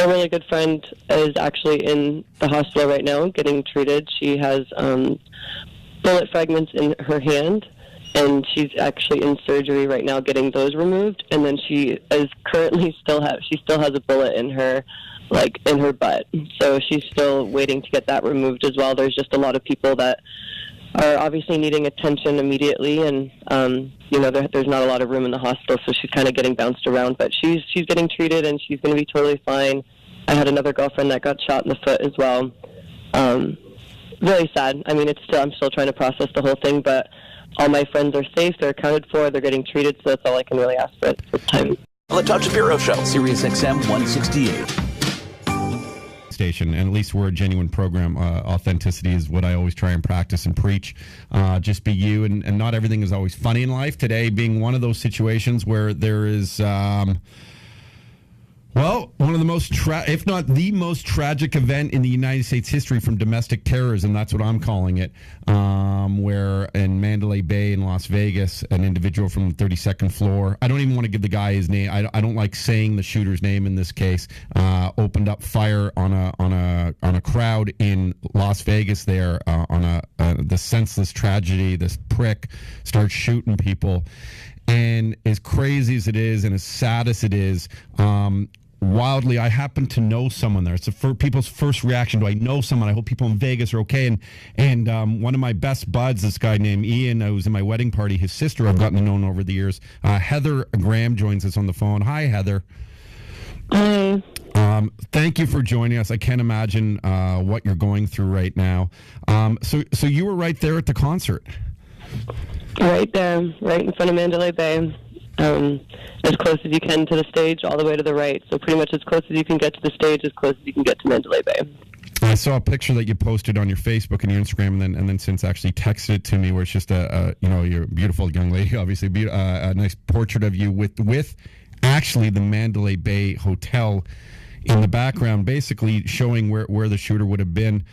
My really good friend is actually in the hospital right now getting treated. She has bullet fragments in her hand, and she's actually in surgery right now getting those removed. And then she is currently still has a bullet in her, in her butt. So she's still waiting to get that removed as well. There's just a lot of people that are obviously needing attention immediately, and there's not a lot of room in the hospital, so she's kind of getting bounced around. But she's getting treated, and she's going to be totally fine. I had another girlfriend that got shot in the foot as well. Really sad. I mean, I'm still trying to process the whole thing, but all my friends are safe. They're accounted for. They're getting treated, so that's all I can really ask for at this time. On the Todd Shapiro Show, SiriusXM 168. Station, and at least we're a genuine program. Authenticity is what I always try and practice and preach. Just be you, and not everything is always funny in life. Today being one of those situations where there is one of the most, if not the most tragic event in the United States history from domestic terrorism, that's what I'm calling it, where in Mandalay Bay in Las Vegas, an individual from the 32nd floor, I don't even want to give the guy his name, I don't like saying the shooter's name in this case, opened up fire on a crowd in Las Vegas there, on the senseless tragedy. This prick starts shooting people. And as crazy as it is and as sad as it is, wildly, I happen to know someone there. It's people's first reaction. Do I know someone? I hope people in Vegas are okay. And one of my best buds, this guy named Ian, who's in my wedding party, his sister I've gotten to know over the years. Heather Graham joins us on the phone. Hi, Heather. Hi. Thank you for joining us. I can't imagine what you're going through right now. So you were right there at the concert. Right there, right in front of Mandalay Bay. As close as you can to the stage, all the way to the right. So pretty much as close as you can get to the stage, as close as you can get to Mandalay Bay. I saw a picture that you posted on your Facebook and your Instagram, and then since actually texted it to me, where it's just you're a beautiful young lady, obviously, a nice portrait of you with actually the Mandalay Bay Hotel in the background, basically showing where the shooter would have been.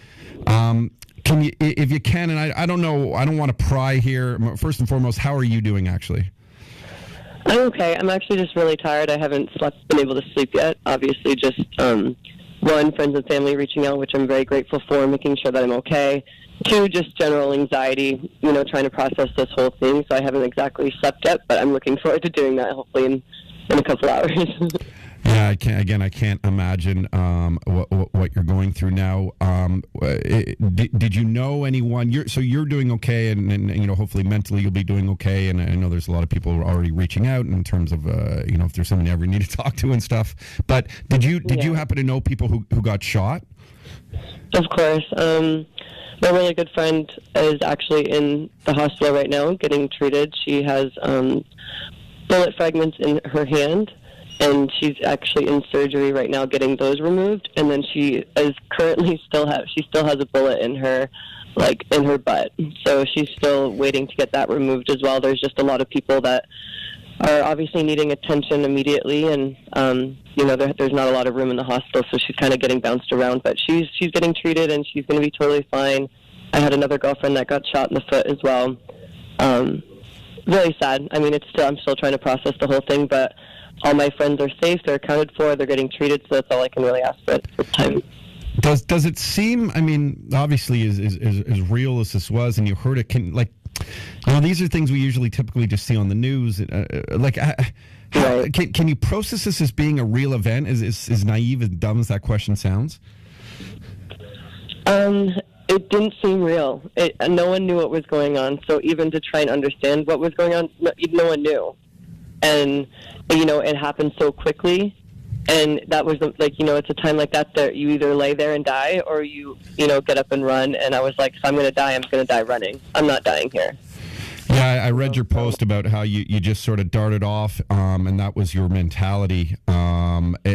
Can you, if you can, and I don't know, I don't want to pry here. First and foremost, how are you doing, actually? I'm okay. I'm actually just really tired. I haven't been able to sleep yet. Obviously, just one, friends and family reaching out, which I'm very grateful for, making sure that I'm okay. Two, just general anxiety, trying to process this whole thing. So I haven't exactly slept yet, but I'm looking forward to doing that hopefully in a couple hours. Yeah, I can't imagine what you're going through now. Did you know anyone? You're doing okay, and hopefully mentally you'll be doing okay. And I know there's a lot of people already reaching out in terms of if there's someone you ever need to talk to and stuff. But did you happen to know people who got shot? Of course. My really good friend is actually in the hospital right now getting treated. She has bullet fragments in her hand, and she's actually in surgery right now getting those removed. And then she is currently still has a bullet in her, in her butt. So she's still waiting to get that removed as well. There's just a lot of people that are obviously needing attention immediately, and there's not a lot of room in the hospital, so she's kind of getting bounced around. But she's getting treated, and she's going to be totally fine. I had another girlfriend that got shot in the foot as well. Really sad. I mean, I'm still trying to process the whole thing, but all my friends are safe. They're accounted for. They're getting treated, so that's all I can really ask for at this time. Does it seem? I mean, obviously, as real as this was, and you heard it, these are things we usually typically just see on the news. Right. Can you process this as being a real event? As naive and dumb as that question sounds? It didn't seem real. No one knew what was going on, so even to try and understand what was going on, no one knew. And, it happened so quickly, and that was, it's a time like that you either lay there and die, or you get up and run, and I was like, if I'm going to die, I'm going to die running. I'm not dying here. Yeah, I read your post about how you just sort of darted off, and that was your mentality. What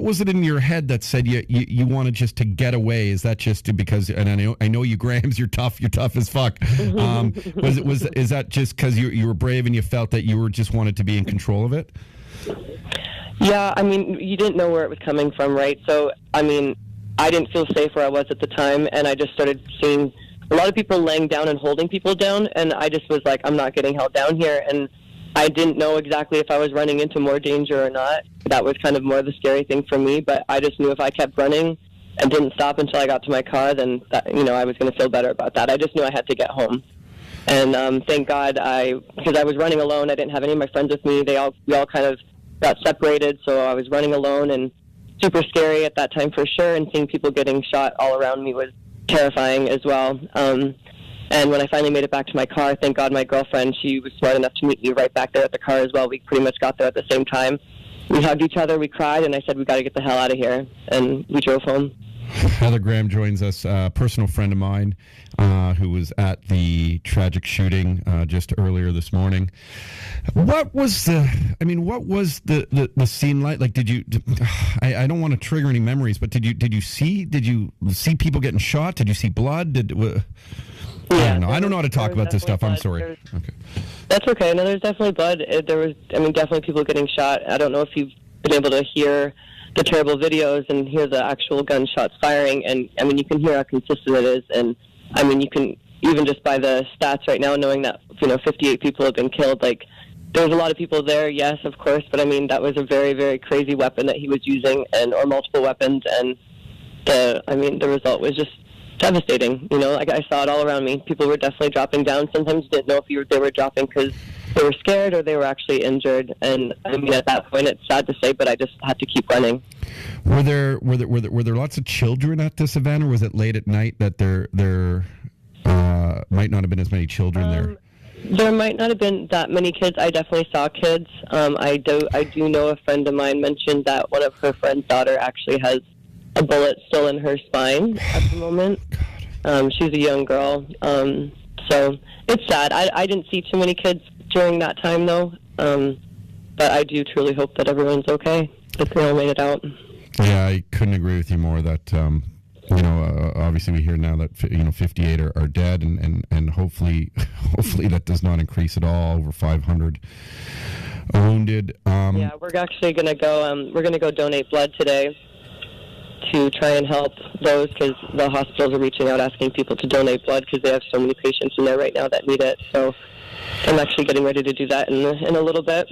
was it in your head that said you wanted just to get away? Is that just because? And I know you, Grahams, you're tough as fuck. Is that just because you were brave and you felt that you were just wanted to be in control of it? Yeah, I mean, you didn't know where it was coming from, right? So, I mean, I didn't feel safe where I was at the time, and I just started seeing a lot of people laying down and holding people down, and I just was like, I'm not getting held down here. And I didn't know exactly if I was running into more danger or not. That was kind of more the scary thing for me, but I just knew if I kept running and didn't stop until I got to my car, then that, I was going to feel better about that. I just knew I had to get home. And thank God, because I was running alone, I didn't have any of my friends with me. We all kind of got separated, so I was running alone, and super scary at that time for sure, and seeing people getting shot all around me was terrifying as well. And when I finally made it back to my car, thank God my girlfriend, she was smart enough to meet me right back there at the car as well. We pretty much got there at the same time. We hugged each other, we cried, and I said, we got to get the hell out of here. And we drove home. Heather Graham joins us, a personal friend of mine who was at the tragic shooting just earlier this morning. What was the scene like? Like, did you? I don't want to trigger any memories, but did you see people getting shot? Did you see blood? I don't know. I don't know how to talk about this stuff. I'm sorry. Okay. That's okay. No, there's definitely blood. There was, definitely people getting shot. I don't know if you've been able to hear the terrible videos and hear the actual gunshots firing. And, you can hear how consistent it is. And, you can, even just by the stats right now, knowing that, 58 people have been killed, like, there's a lot of people there, yes, of course. But, that was a very, very crazy weapon that he was using, or multiple weapons. And, the result was just devastating. Like, I saw it all around me. People were definitely dropping down. Sometimes you didn't know if they were dropping because they were scared or they were actually injured. And at that point, it's sad to say, but I just had to keep running. Were there lots of children at this event, or was it late at night that there might not have been as many children there? There might not have been that many kids. I definitely saw kids. I do know a friend of mine mentioned that one of her friend's daughter actually has a bullet still in her spine at the moment. She's a young girl. So it's sad. I didn't see too many kids during that time, though. But I do truly hope that everyone's okay, that they all made it out. Yeah, I couldn't agree with you more that, obviously we hear now that, 58 are dead, and hopefully that does not increase at all, over 500 wounded. Yeah, we're actually going to go donate blood today to try and help those, because the hospitals are reaching out asking people to donate blood because they have so many patients in there right now that need it. So I'm actually getting ready to do that in a little bit.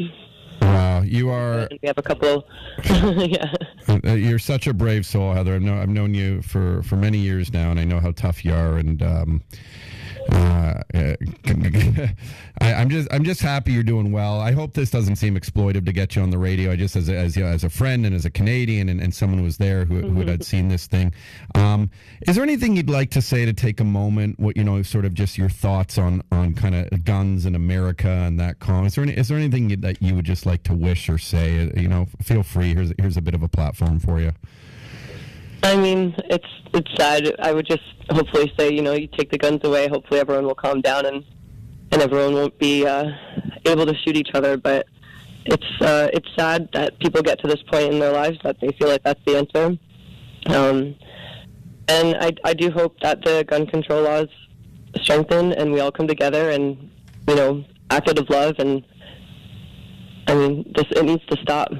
Wow, you are. We have a couple. Yeah. You're such a brave soul, Heather. I've known you for many years now, and I know how tough you are. And I'm just happy you're doing well. I hope this doesn't seem exploitive to get you on the radio. I just as a friend and as a Canadian and someone who was there who had seen this thing. Is there anything you'd like to say to take a moment? Sort of just your thoughts on kind of guns in America and that Is there anything that you would just like to wish or say? Feel free. Here's a bit of a platform for you. It's sad. I would just hopefully say, you take the guns away. Hopefully everyone will calm down and everyone won't be able to shoot each other. But it's sad that people get to this point in their lives that they feel like that's the answer. And I do hope that the gun control laws strengthen and we all come together and, act out of love. And, it needs to stop.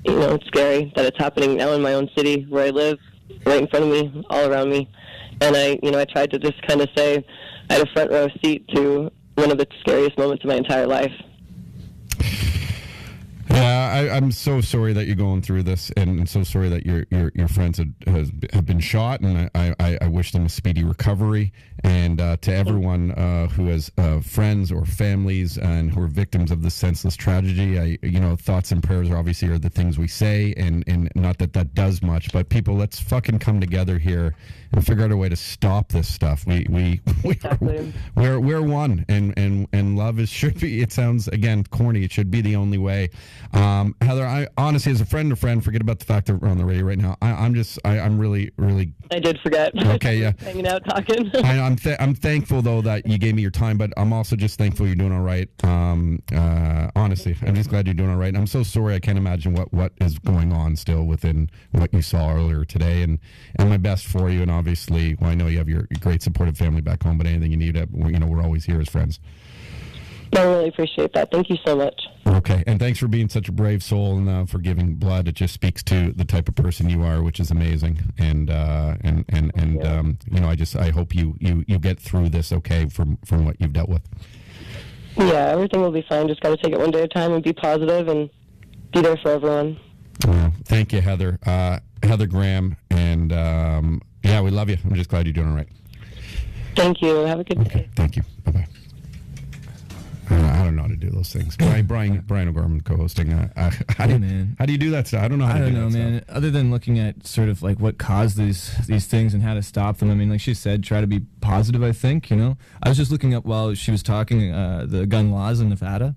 It's scary that it's happening now in my own city where I live, right in front of me, all around me. And I tried to just kind of say I had a front row seat to one of the scariest moments of my entire life. Yeah, I'm so sorry that you're going through this, and so sorry that your friends have been shot, and I wish them a speedy recovery. And to everyone who has friends or families and who are victims of this senseless tragedy, thoughts and prayers are the things we say, and not that does much, but people, let's fucking come together here and figure out a way to stop this stuff. We're one, and love should be. It sounds again corny. It should be the only way. Heather, I honestly, as a friend, forget about the fact that we're on the radio right now. I'm really. I did forget. Okay, yeah. Hanging out, talking. I'm thankful though that you gave me your time, but I'm also just thankful you're doing all right. Honestly, I'm just glad you're doing all right. And I'm so sorry. I can't imagine what is going on still within what you saw earlier today. And my best for you. And obviously, I know you have your great supportive family back home. But anything you need, we're always here as friends. I really appreciate that. Thank you so much. Okay, and thanks for being such a brave soul and for giving blood. It just speaks to the type of person you are, which is amazing. And I hope you get through this okay from what you've dealt with. Yeah, everything will be fine. Just got to take it one day at a time and be positive and be there for everyone. Thank you, Heather. Heather Graham. And, yeah, we love you. I'm just glad you're doing all right. Thank you. Have a good day. Thank you. Bye-bye. I don't know how to do those things. Brian O'Gorman co-hosting. How do you do that stuff? I don't know how to do that man. stuff. Other than looking at sort of like what caused these things and how to stop them. I mean, like she said, try to be positive, I think, I was just looking up while she was talking the gun laws in Nevada.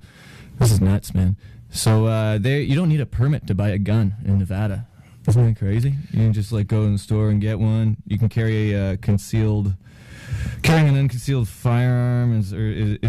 This is nuts, man. So you don't need a permit to buy a gun in Nevada. Isn't that crazy? You can just like go in the store and get one. You can carry carrying an unconcealed firearm is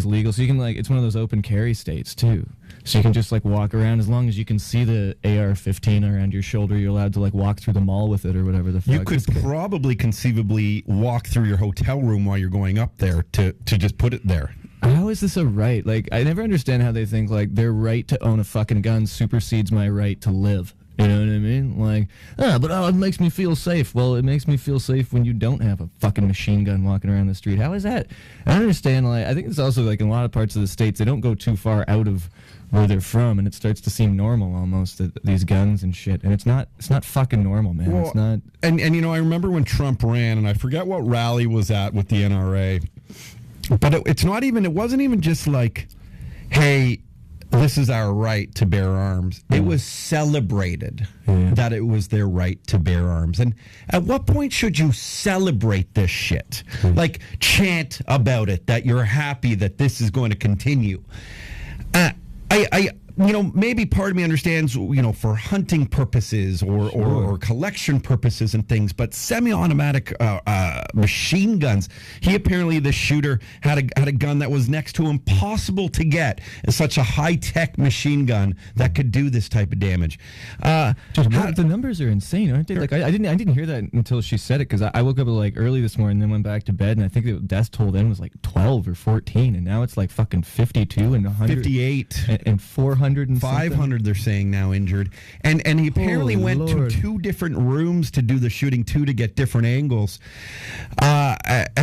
legal. So you can it's one of those open carry states too. So you can just walk around as long as you can see the AR-15 around your shoulder. You're allowed to walk through the mall with it or whatever the fuck. You could probably conceivably walk through your hotel room while you're going up there to just put it there. How is this a right? I never understand how they think their right to own a fucking gun supersedes my right to live. You know what I mean? It makes me feel safe. Well, it makes me feel safe when you don't have a fucking machine gun walking around the street. How is that? I don't understand. I think it's also in a lot of parts of the states, they don't go too far out of where they're from, and it starts to seem normal almost, these guns and shit. And it's not fucking normal, man. Well, it's not. And I remember when Trump ran, and I forget what rally was at with the NRA, but it wasn't even just hey, this is our right to bear arms. It was celebrated that it was their right to bear arms. And at what point should you celebrate this shit? Chant about it, that you're happy that this is going to continue. Maybe part of me understands, for hunting purposes or collection purposes and things, but semi-automatic machine guns. The shooter had a gun that was next to impossible to get. It's such a high-tech machine gun that could do this type of damage. The numbers are insane, aren't they? I didn't hear that until she said it, because I woke up early this morning and then went back to bed, and I think the death toll then was 12 or 14, and now it's fucking 52 and 100, 58 and 400 and 500 they're saying now injured, and he apparently went to 2 different rooms to do the shooting too, to get different angles. The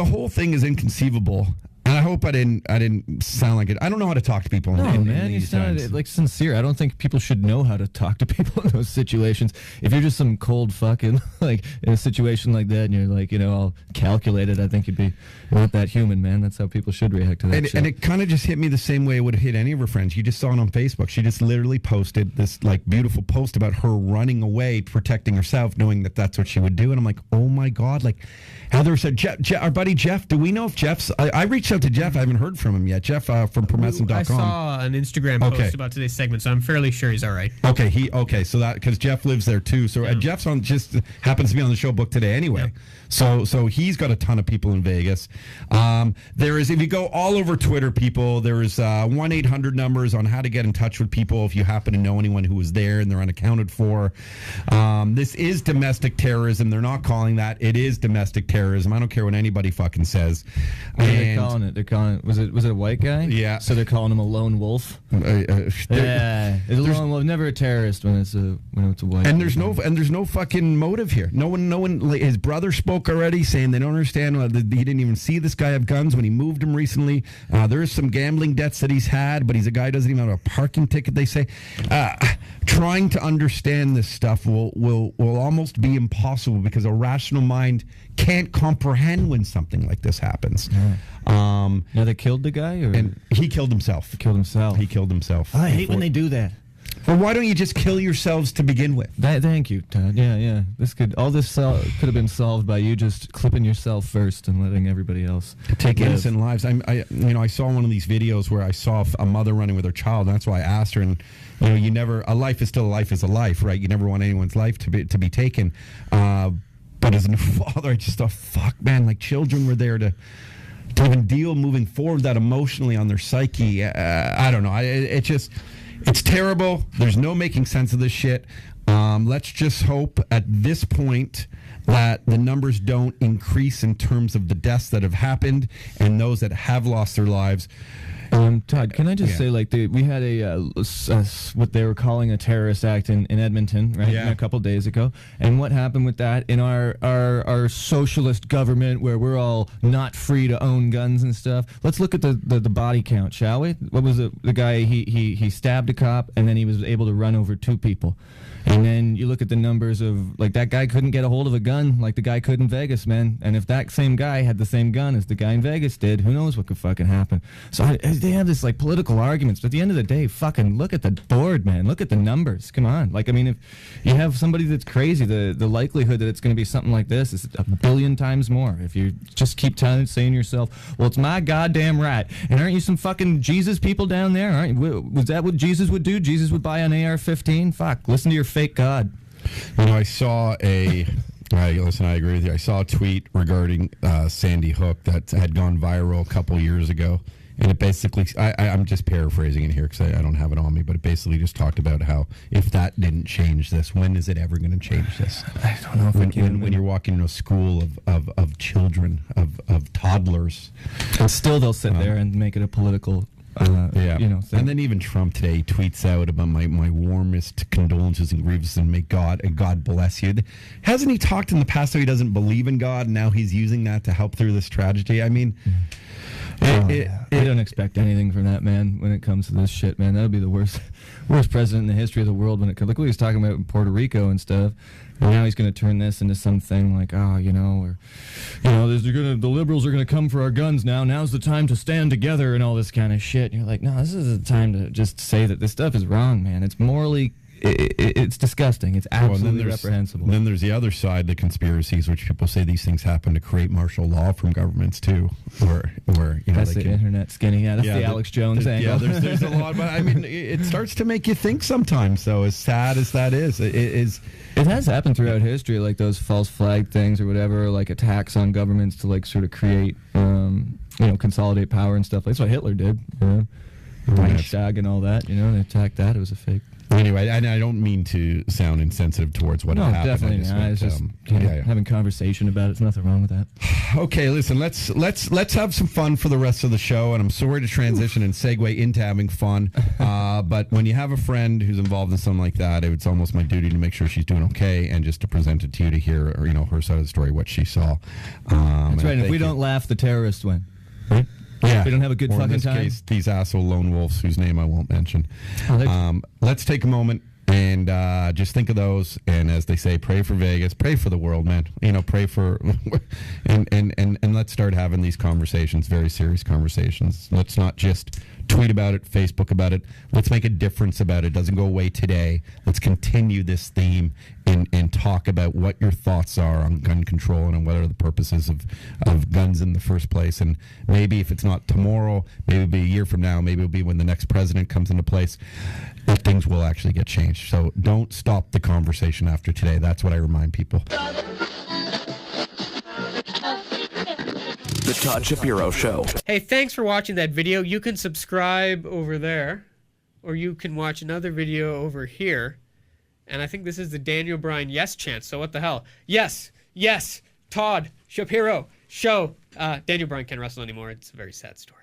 whole thing is inconceivable. And I hope I didn't sound like it. I don't know how to talk to people. Man, you sounded sincere. I don't think people should know how to talk to people in those situations. If you're just some cold fucking in a situation like that, and you're all calculated, I think you're not that human, man. That's how people should react to that. And it kind of just hit me the same way it would have hit any of her friends. You just saw it on Facebook. She just literally posted this beautiful post about her running away, protecting herself, knowing that that's what she would do. And I'm like, oh my God, Heather said, our buddy Jeff, do we know if Jeff's... I reached out to Jeff. I haven't heard from him yet. Jeff from Promescent.com. I saw an Instagram post about today's segment, so I'm fairly sure he's all right. Okay, so that... Because Jeff lives there, too. So Jeff's just happens to be on the show book today anyway. Yep. So he's got a ton of people in Vegas. There is... If you go all over Twitter, people, there is 1-800 numbers on how to get in touch with people if you happen to know anyone who was there and they're unaccounted for. This is domestic terrorism. They're not calling that. It is domestic terrorism. I don't care what anybody fucking says. What are they calling it? They're calling it. Was it a white guy? Yeah. So they're calling him a lone wolf. It's a lone wolf. Never a terrorist when it's a white. And there's no fucking motive here. No one. His brother spoke already, saying they don't understand. He didn't even see this guy have guns when he moved him recently. There is some gambling debts that he's had, but he's a guy who doesn't even have a parking ticket. They say trying to understand this stuff will almost be impossible, because a rational mind can't comprehend when something like this happens. Now they killed the guy, and he killed himself. He killed himself. I hate when they do that. Well, why don't you just kill yourselves to begin with? Thank you, Todd. Yeah. All this could have been solved by you just clipping yourself first and letting everybody else take live. Innocent lives. I saw one of these videos where I saw a mother running with her child, and that's why I asked her. And a life is still a life is a life, right? You never want anyone's life to be taken. But as a father, I just thought, fuck, man, children were there to even deal moving forward that emotionally on their psyche. I don't know. It's terrible. There's no making sense of this shit. Let's just hope at this point that the numbers don't increase in terms of the deaths that have happened and those that have lost their lives. Todd, can I just say, like, we had what they were calling a terrorist act in Edmonton, right? Yeah. A couple days ago. And what happened with that in our socialist government where we're all not free to own guns and stuff? Let's look at the body count, shall we? What was the guy, he stabbed a cop, and then he was able to run over 2 people. And then you look at the numbers of, like, that guy couldn't get a hold of a gun like the guy could in Vegas, man. And if that same guy had the same gun as the guy in Vegas did, who knows what could fucking happen. So they have this, like, political arguments. But at the end of the day, fucking look at the board, man. Look at the numbers. Come on. Like, I mean, if you have somebody that's crazy, the likelihood that it's going to be something like this is a billion times more. If you just keep saying to yourself, well, it's my goddamn right. And aren't you some fucking Jesus people down there? Aren't you? Was that what Jesus would do? Jesus would buy an AR-15? Fuck. Listen to your fake God. You know, I saw I agree with you. I saw a tweet regarding Sandy Hook that had gone viral a couple years ago. And it basically, I'm just paraphrasing it here because I don't have it on me, but it basically just talked about how if that didn't change this, when is it ever going to change this? I don't know if when you're walking into a school of children, of toddlers. And still they'll sit there and make it a political thing. And then even Trump today tweets out about my warmest condolences and grievances and may God bless you. Hasn't he talked in the past how he doesn't believe in God and now he's using that to help through this tragedy? I mean, I don't expect anything from that man when it comes to this shit, man. That would be the worst president in the history of the world when it comes. Look what he was talking about in Puerto Rico and stuff. And now he's going to turn this into something like, the liberals are going to come for our guns now. Now's the time to stand together and all this kind of shit. And you're like, no, this is the time to just say that this stuff is wrong, man. It's morally... It's disgusting. It's absolutely reprehensible. Then there's the other side, the conspiracies, which people say these things happen to create martial law from governments too, where that's the internet skinny. Yeah, that's the Alex Jones angle. Yeah, there's a lot, but I mean, it starts to make you think sometimes. Though, as sad as that is, it has happened throughout history, like those false flag things or whatever, like attacks on governments to like sort of create, consolidate power and stuff. That's what Hitler did. Reichstag and all that. They attacked that. It was a fake. Anyway, I don't mean to sound insensitive towards what happened. No, definitely not. It's just having conversation about it. There's nothing wrong with that. Okay, listen, let's have some fun for the rest of the show. And I'm sorry to transition and segue into having fun. But when you have a friend who's involved in something like that, it's almost my duty to make sure she's doing okay and just to present it to you to hear, her side of the story, what she saw. That's right. And if we don't laugh, the terrorists win. Right? Yeah. We don't have a good fucking time. In this case, these asshole lone wolves whose name I won't mention. Let's take a moment and just think of those. And as they say, pray for Vegas, pray for the world, man. Pray for and let's start having these conversations, very serious conversations. Let's not just tweet about it, Facebook about it. Let's make a difference about it. It doesn't go away today. Let's continue this theme and talk about what your thoughts are on gun control and on what are the purposes of guns in the first place. And maybe if it's not tomorrow, maybe it'll be a year from now, maybe it'll be when the next president comes into place, that things will actually get changed. So don't stop the conversation after today. That's what I remind people. The Todd Shapiro Show. Hey, thanks for watching that video. You can subscribe over there, or you can watch another video over here. And I think this is the Daniel Bryan yes chant. So what the hell? Yes, Todd Shapiro Show. Daniel Bryan can't wrestle anymore. It's a very sad story.